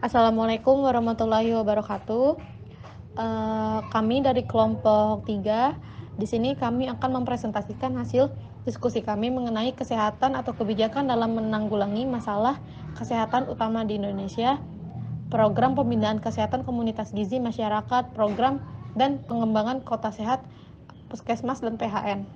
Assalamualaikum warahmatullahi wabarakatuh. Kami dari kelompok 3. Di sini kami akan mempresentasikan hasil diskusi kami mengenai kesehatan atau kebijakan dalam menanggulangi masalah kesehatan utama di Indonesia, program pembinaan kesehatan komunitas gizi masyarakat, program dan pengembangan kota sehat, puskesmas dan PHN.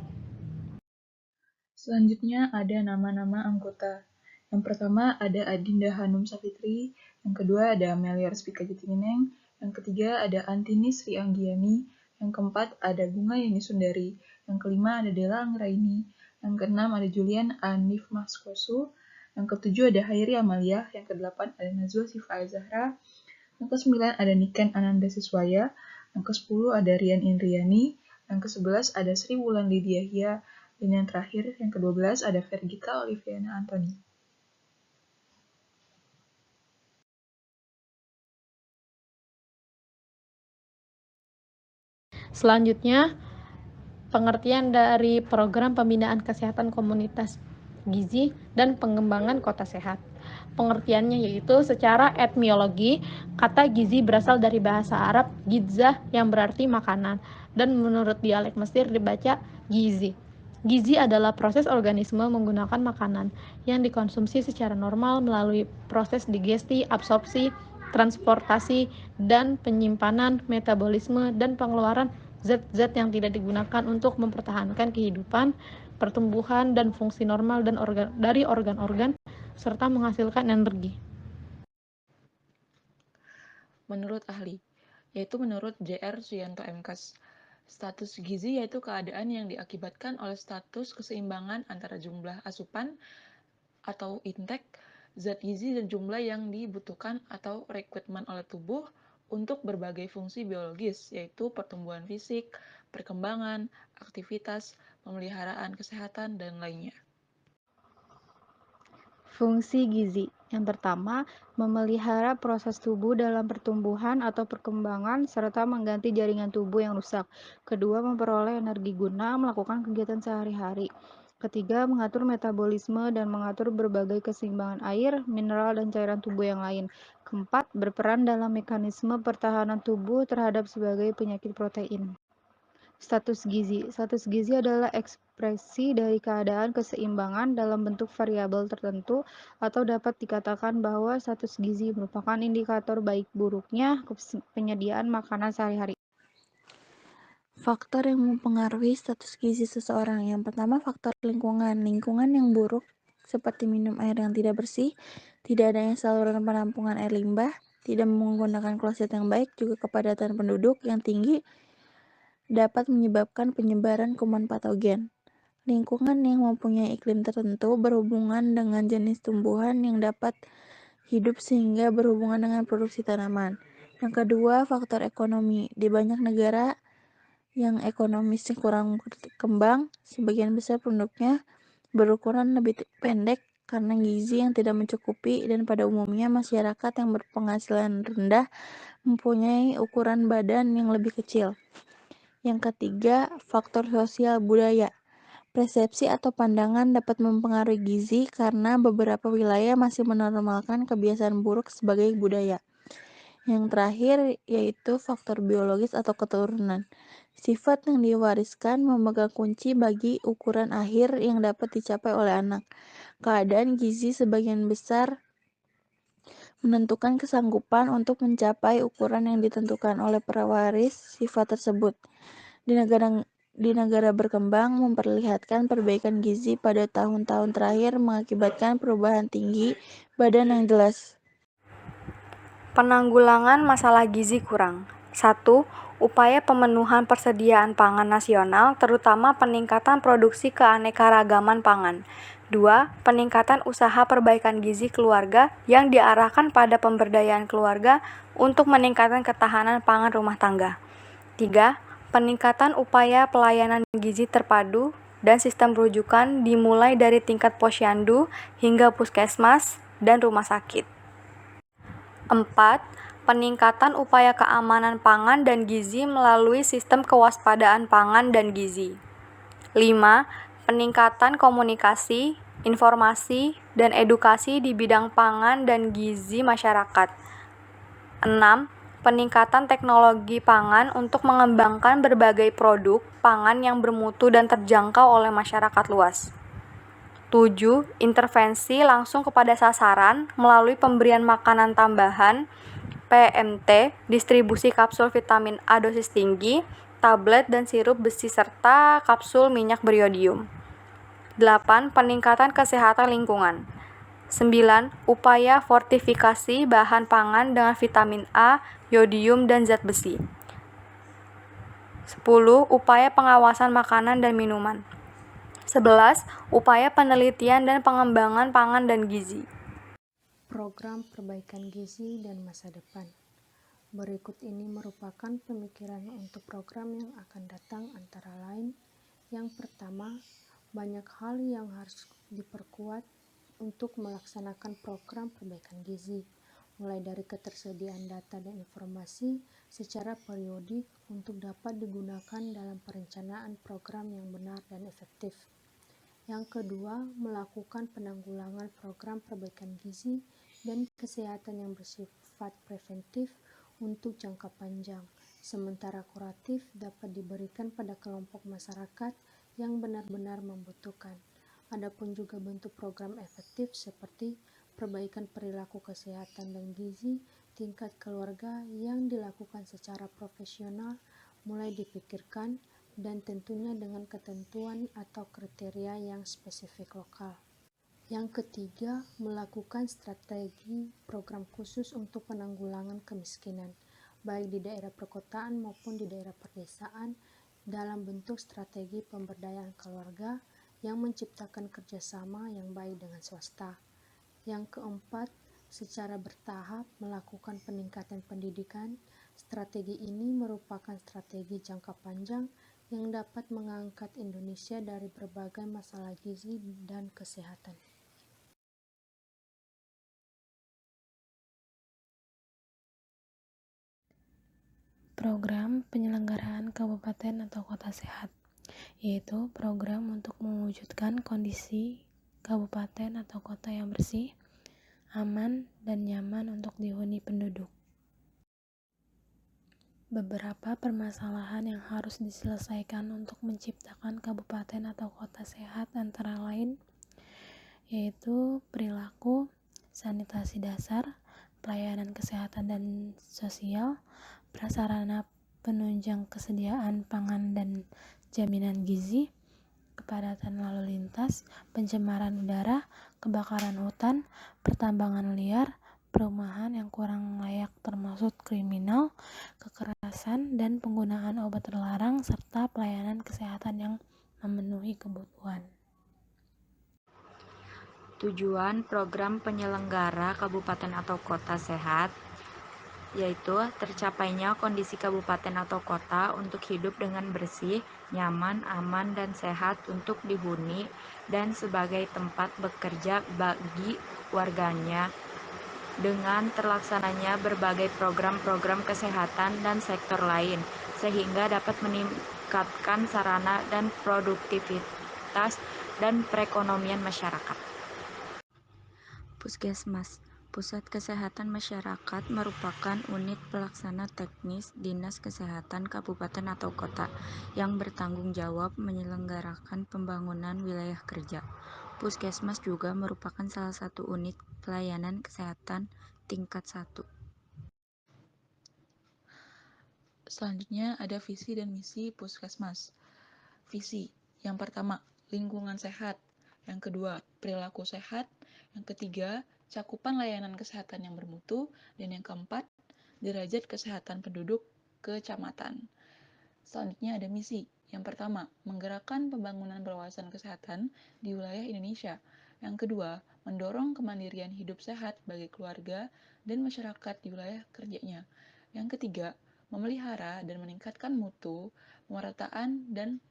Selanjutnya ada nama-nama anggota. Yang pertama ada Adinda Hanum Safitri, yang kedua ada Amelia Respika Jatimineng, yang ketiga ada Antini Sri Anggiani, yang keempat ada Bunga Yeni Sundari, yang kelima ada Della Anggraini, yang keenam ada Julian Anif Maskosu, yang ketujuh ada Hairi Amalia, yang kedelapan ada Najwa Sifa Zahra, yang kesembilan ada Niken Ananda Siswaya, yang kesepuluh ada Rian Indriani, yang ke-11 ada Sri Wulan Lidiahia, dan yang terakhir, yang ke-12 ada Vergita Oliviana Antoni. Selanjutnya, pengertian dari program pembinaan kesehatan komunitas gizi dan pengembangan kota sehat. Pengertiannya yaitu secara etimiologi, kata gizi berasal dari bahasa Arab gidzah yang berarti makanan, dan menurut dialek Mesir dibaca gizi. Gizi adalah proses organisme menggunakan makanan yang dikonsumsi secara normal melalui proses digesti, absorpsi, transportasi, dan penyimpanan, metabolisme, dan pengeluaran zat-zat yang tidak digunakan untuk mempertahankan kehidupan, pertumbuhan, dan fungsi normal dan dari organ-organ, serta menghasilkan energi. Menurut ahli, yaitu menurut J.R. Suyanto MKes, status gizi yaitu keadaan yang diakibatkan oleh status keseimbangan antara jumlah asupan atau intake, zat gizi dan jumlah yang dibutuhkan atau requirement oleh tubuh untuk berbagai fungsi biologis, yaitu pertumbuhan fisik, perkembangan, aktivitas, pemeliharaan kesehatan, dan lainnya. Fungsi gizi. Yang pertama, memelihara proses tubuh dalam pertumbuhan atau perkembangan serta mengganti jaringan tubuh yang rusak. Kedua, memperoleh energi guna melakukan kegiatan sehari-hari. Ketiga, mengatur metabolisme dan mengatur berbagai keseimbangan air, mineral, dan cairan tubuh yang lain. Keempat, berperan dalam mekanisme pertahanan tubuh terhadap sebagai penyakit protein. Status gizi. Status gizi adalah ekspresi dari keadaan keseimbangan dalam bentuk variabel tertentu, atau dapat dikatakan bahwa status gizi merupakan indikator baik buruknya penyediaan makanan sehari-hari. Faktor yang mempengaruhi status gizi seseorang. Yang pertama, faktor lingkungan. Lingkungan yang buruk seperti minum air yang tidak bersih, tidak adanya saluran penampungan air limbah, tidak menggunakan kloset yang baik, juga kepadatan penduduk yang tinggi dapat menyebabkan penyebaran kuman patogen. Lingkungan yang mempunyai iklim tertentu berhubungan dengan jenis tumbuhan yang dapat hidup sehingga berhubungan dengan produksi tanaman. Yang kedua, faktor ekonomi. Di banyak negara yang ekonomisnya kurang berkembang, sebagian besar penduduknya berukuran lebih pendek karena gizi yang tidak mencukupi, dan pada umumnya masyarakat yang berpenghasilan rendah mempunyai ukuran badan yang lebih kecil. Yang ketiga, faktor sosial budaya. Persepsi atau pandangan dapat mempengaruhi gizi karena beberapa wilayah masih menormalkan kebiasaan buruk sebagai budaya. Yang terakhir yaitu faktor biologis atau keturunan. Sifat yang diwariskan memegang kunci bagi ukuran akhir yang dapat dicapai oleh anak. Keadaan gizi sebagian besar menentukan kesanggupan untuk mencapai ukuran yang ditentukan oleh pewaris sifat tersebut. Di negara berkembang memperlihatkan perbaikan gizi pada tahun-tahun terakhir mengakibatkan perubahan tinggi badan yang jelas. Penanggulangan masalah gizi kurang. 1. Upaya pemenuhan persediaan pangan nasional, terutama peningkatan produksi keanekaragaman pangan. 2. Peningkatan usaha perbaikan gizi keluarga yang diarahkan pada pemberdayaan keluarga untuk meningkatkan ketahanan pangan rumah tangga. 3. Peningkatan upaya pelayanan gizi terpadu dan sistem rujukan dimulai dari tingkat posyandu hingga puskesmas dan rumah sakit. 4. Peningkatan upaya keamanan pangan dan gizi melalui sistem kewaspadaan pangan dan gizi. 5. Peningkatan komunikasi, informasi, dan edukasi di bidang pangan dan gizi masyarakat. 6. Peningkatan teknologi pangan untuk mengembangkan berbagai produk pangan yang bermutu dan terjangkau oleh masyarakat luas. 7. Intervensi langsung kepada sasaran melalui pemberian makanan tambahan, PMT, distribusi kapsul vitamin A dosis tinggi, tablet dan sirup besi serta kapsul minyak beriodium. 8. Peningkatan kesehatan lingkungan. 9. Upaya fortifikasi bahan pangan dengan vitamin A, yodium, dan zat besi. 10. Upaya pengawasan makanan dan minuman. 11. Upaya penelitian dan pengembangan pangan dan gizi. Program perbaikan gizi dan masa depan. Berikut ini merupakan pemikiran untuk program yang akan datang antara lain. Yang pertama, banyak hal yang harus diperkuat untuk melaksanakan program perbaikan gizi, mulai dari ketersediaan data dan informasi secara periodik untuk dapat digunakan dalam perencanaan program yang benar dan efektif. Yang kedua, melakukan penanggulangan program perbaikan gizi dan kesehatan yang bersifat preventif untuk jangka panjang, sementara kuratif dapat diberikan pada kelompok masyarakat yang benar-benar membutuhkan. Adapun juga bentuk program efektif seperti perbaikan perilaku kesehatan dan gizi tingkat keluarga yang dilakukan secara profesional mulai dipikirkan dan tentunya dengan ketentuan atau kriteria yang spesifik lokal. Yang ketiga, melakukan strategi program khusus untuk penanggulangan kemiskinan, baik di daerah perkotaan maupun di daerah pedesaan, dalam bentuk strategi pemberdayaan keluarga yang menciptakan kerjasama yang baik dengan swasta. Yang keempat, secara bertahap melakukan peningkatan pendidikan. Strategi ini merupakan strategi jangka panjang yang dapat mengangkat Indonesia dari berbagai masalah gizi dan kesehatan. Program penyelenggaraan kabupaten atau kota sehat, yaitu program untuk mewujudkan kondisi kabupaten atau kota yang bersih, aman, dan nyaman untuk dihuni penduduk. Beberapa permasalahan yang harus diselesaikan untuk menciptakan kabupaten atau kota sehat antara lain yaitu perilaku, sanitasi dasar, pelayanan kesehatan dan sosial, prasarana penunjang kesediaan pangan dan jaminan gizi, kepadatan lalu lintas, pencemaran udara, kebakaran hutan, pertambangan liar, perumahan yang kurang layak termasuk kriminal, kekerasan, dan penggunaan obat terlarang, serta pelayanan kesehatan yang memenuhi kebutuhan. Tujuan program penyelenggara kabupaten atau kota sehat yaitu tercapainya kondisi kabupaten atau kota untuk hidup dengan bersih, nyaman, aman, dan sehat untuk dihuni dan sebagai tempat bekerja bagi warganya dengan terlaksananya berbagai program-program kesehatan dan sektor lain sehingga dapat meningkatkan sarana dan produktivitas dan perekonomian masyarakat. Puskesmas, Pusat Kesehatan Masyarakat, merupakan unit pelaksana teknis Dinas Kesehatan Kabupaten atau Kota yang bertanggung jawab menyelenggarakan pembangunan wilayah kerja. Puskesmas juga merupakan salah satu unit pelayanan kesehatan tingkat 1. Selanjutnya ada visi dan misi Puskesmas. Visi, yang pertama, lingkungan sehat. Yang kedua, perilaku sehat. Yang ketiga, cakupan layanan kesehatan yang bermutu. Dan yang keempat, derajat kesehatan penduduk kecamatan. Selanjutnya ada misi. Yang pertama, menggerakkan pembangunan berwawasan kesehatan di wilayah Indonesia. Yang kedua, mendorong kemandirian hidup sehat bagi keluarga dan masyarakat di wilayah kerjanya. Yang ketiga, memelihara dan meningkatkan mutu, pemerataan, dan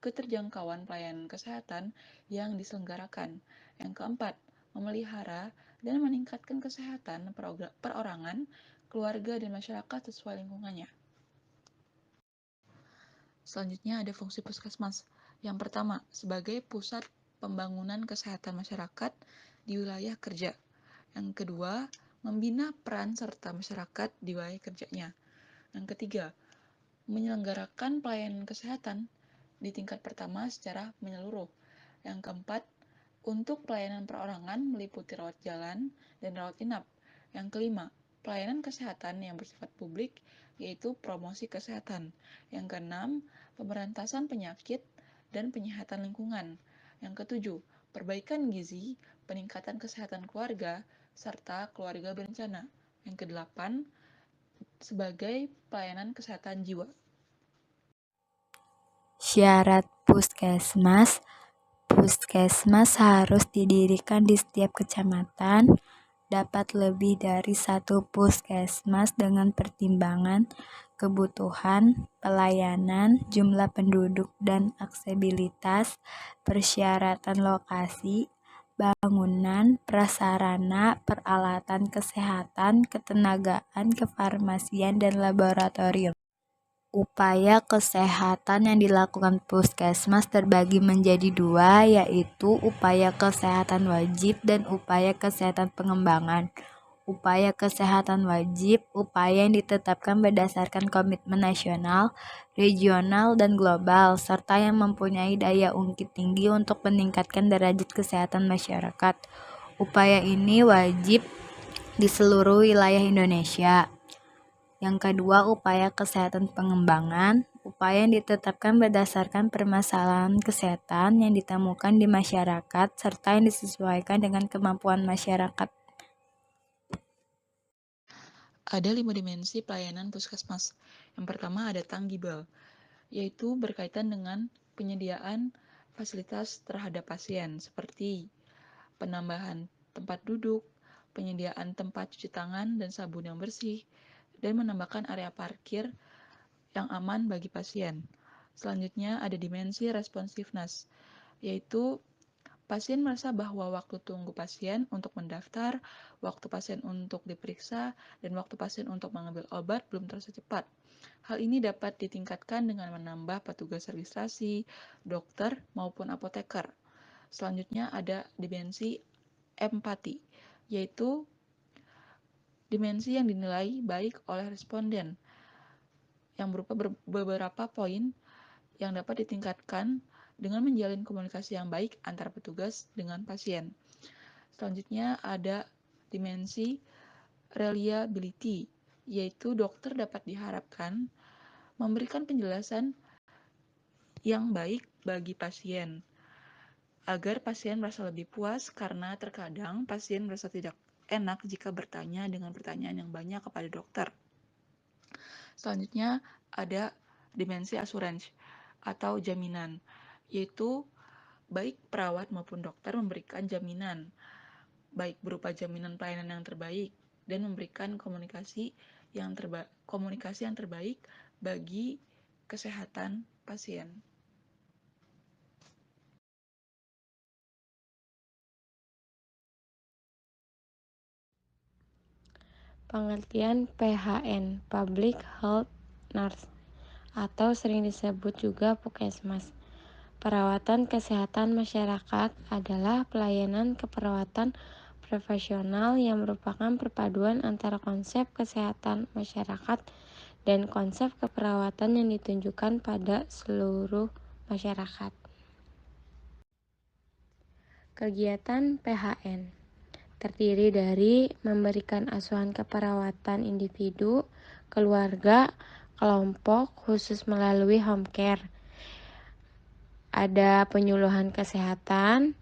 keterjangkauan pelayanan kesehatan yang diselenggarakan. Yang keempat, memelihara dan meningkatkan kesehatan perorangan, keluarga, dan masyarakat sesuai lingkungannya. Selanjutnya ada fungsi puskesmas. Yang pertama, sebagai pusat pembangunan kesehatan masyarakat di wilayah kerja. Yang kedua, membina peran serta masyarakat di wilayah kerjanya. Yang ketiga, menyelenggarakan pelayanan kesehatan di tingkat pertama secara menyeluruh. Yang keempat, untuk pelayanan perorangan meliputi rawat jalan dan rawat inap. Yang kelima, pelayanan kesehatan yang bersifat publik, yaitu promosi kesehatan. Yang keenam, pemberantasan penyakit dan penyehatan lingkungan. Yang ketujuh, perbaikan gizi, peningkatan kesehatan keluarga, serta keluarga berencana. Yang kedelapan, sebagai pelayanan kesehatan jiwa. Syarat puskesmas. Puskesmas harus didirikan di setiap kecamatan. Dapat lebih dari satu puskesmas dengan pertimbangan kebutuhan, pelayanan, jumlah penduduk, dan aksesibilitas, persyaratan lokasi, bangunan, prasarana, peralatan kesehatan, ketenagaan, kefarmasian, dan laboratorium. Upaya kesehatan yang dilakukan puskesmas terbagi menjadi dua, yaitu upaya kesehatan wajib dan upaya kesehatan pengembangan. Upaya kesehatan wajib, upaya yang ditetapkan berdasarkan komitmen nasional, regional, dan global, serta yang mempunyai daya ungkit tinggi untuk meningkatkan derajat kesehatan masyarakat. Upaya ini wajib di seluruh wilayah Indonesia. Yang kedua, upaya kesehatan pengembangan, upaya yang ditetapkan berdasarkan permasalahan kesehatan yang ditemukan di masyarakat serta yang disesuaikan dengan kemampuan masyarakat. Ada 5 dimensi pelayanan puskesmas. Yang pertama ada tangible, yaitu berkaitan dengan penyediaan fasilitas terhadap pasien seperti penambahan tempat duduk, penyediaan tempat cuci tangan dan sabun yang bersih, dan menambahkan area parkir yang aman bagi pasien. Selanjutnya ada dimensi responsiveness, yaitu pasien merasa bahwa waktu tunggu pasien untuk mendaftar, waktu pasien untuk diperiksa, dan waktu pasien untuk mengambil obat belum terasa cepat. Hal ini dapat ditingkatkan dengan menambah petugas registrasi, dokter, maupun apoteker. Selanjutnya ada dimensi empati, yaitu dimensi yang dinilai baik oleh responden, yang berupa beberapa poin yang dapat ditingkatkan dengan menjalin komunikasi yang baik antara petugas dengan pasien. Selanjutnya ada dimensi reliability, yaitu dokter dapat diharapkan memberikan penjelasan yang baik bagi pasien, agar pasien merasa lebih puas karena terkadang pasien merasa tidak enak jika bertanya dengan pertanyaan yang banyak kepada dokter. Selanjutnya ada dimensi asuransi atau jaminan, yaitu baik perawat maupun dokter memberikan jaminan, baik berupa jaminan pelayanan yang terbaik dan memberikan komunikasi yang terbaik bagi kesehatan pasien. Pengertian PHN, Public Health Nurse, atau sering disebut juga Puskesmas. Perawatan kesehatan masyarakat adalah pelayanan keperawatan profesional yang merupakan perpaduan antara konsep kesehatan masyarakat dan konsep keperawatan yang ditunjukkan pada seluruh masyarakat. Kegiatan PHN terdiri dari memberikan asuhan keperawatan individu, keluarga, kelompok, khusus melalui home care. Ada penyuluhan kesehatan,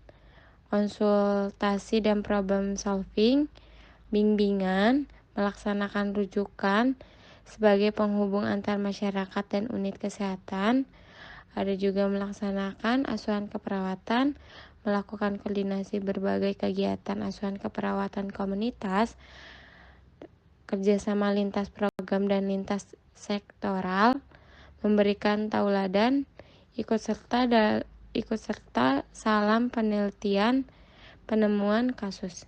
konsultasi dan problem solving, bimbingan, melaksanakan rujukan sebagai penghubung antar masyarakat dan unit kesehatan. Ada juga melaksanakan asuhan keperawatan, melakukan koordinasi berbagai kegiatan asuhan keperawatan komunitas, kerjasama lintas program dan lintas sektoral, memberikan tauladan, ikut serta salam penelitian, penemuan kasus.